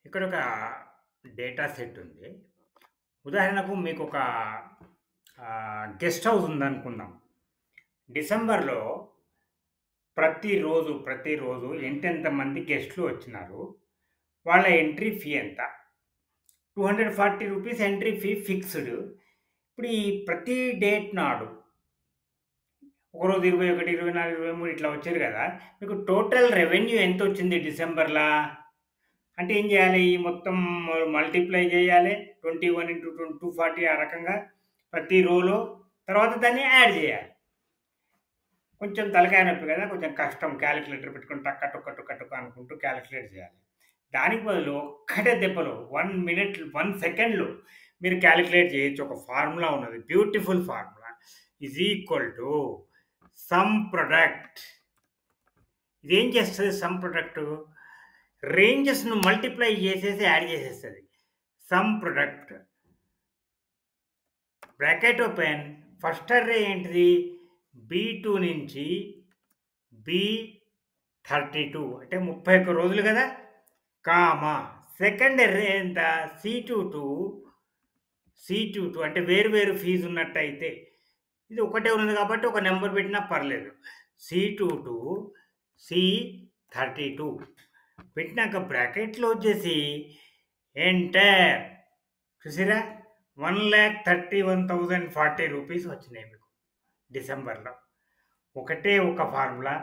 ఇక్కడ ఒక data set ఉంది. ఉదాహరణకు మీకు ఒక గెస్ట్ హౌస్ ఉందనుకుందాం. డిసెంబర్‌లో ప్రతిరోజు ఎంతెంత మంది గెస్ట్‌లు వచ్చినారు. వాళ్ళ ఎంట్రీ ఫీ ఎంత? రూ. 240 ఎంట్రీ ఫీ ఫిక్స్‌డ్. ఇప్పుడు ఈ ప్రతి డేట్ నాడు ఒకరోజు 21, 24, 23 ఇట్లా వచ్చారు గదా! మీకు టోటల్ రెవెన్యూ ఎంతొచ్చింది డిసెంబర్‌లా? అంటే ఏం జేయాలి? ఈ మొత్తం మల్టిప్లై జేయాలి. 21 ఇంటూ 240 ఆ రకంగా ప్రతి రోలో తర్వాత దాన్ని యాడ్ జేయాలి. కొంచెం తలకాయ నొప్పి గదా! కొంచెం కష్టం కాలిక్యులేటర్ పెట్టుకొని టక్క టొక్క టొక్క టొక్క అనుకుంటూ కాలిక్యులేట్ జేయాలి. దానికి బదులు ఒక్కటే దెబ్బలో 1 మినిట్ 1 సెకండ్‌లో మీరు కాలిక్యులేట్ జేయొచ్చు. ఒక ఫార్ములా ఉన్నది. Beautiful formula. Is equal to sum product. ఇదేం చేస్తది సమ్ ప్రొడక్టు? రేంజెస్‌ను మల్టిప్లై జేసేసి యాడ్ జేసేస్తది. Sum product bracket open first array ఏంటిది? B2 నుంచి B32 అంటే 31 రోజులు గదా! కామా సెకండ్ అర్రే ఎంత? C22 అంటే వేరు వేరు ఫీస్ ఉన్నట్టయితే ఇది ఒకటే ఉన్నది కాబట్టి ఒక నంబర్ పెట్టినా పర్లేదు. C22 C32 పెట్టినాక బ్రాకెట్‌లో వచ్చేసి ఎంటర్ చూసారా? రూ. 1,31,040 వచ్చినాయి మీకు డిసెంబర్‌లో. ఒకటే ఒక ఫార్ములా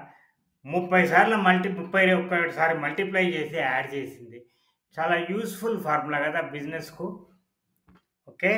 31 సారి మల్టిప్లై చేసి యాడ్ చేసింది. చాలా యూజ్‌ఫుల్ ఫార్ములా గదా బిజినెస్‌కు. ఓకే.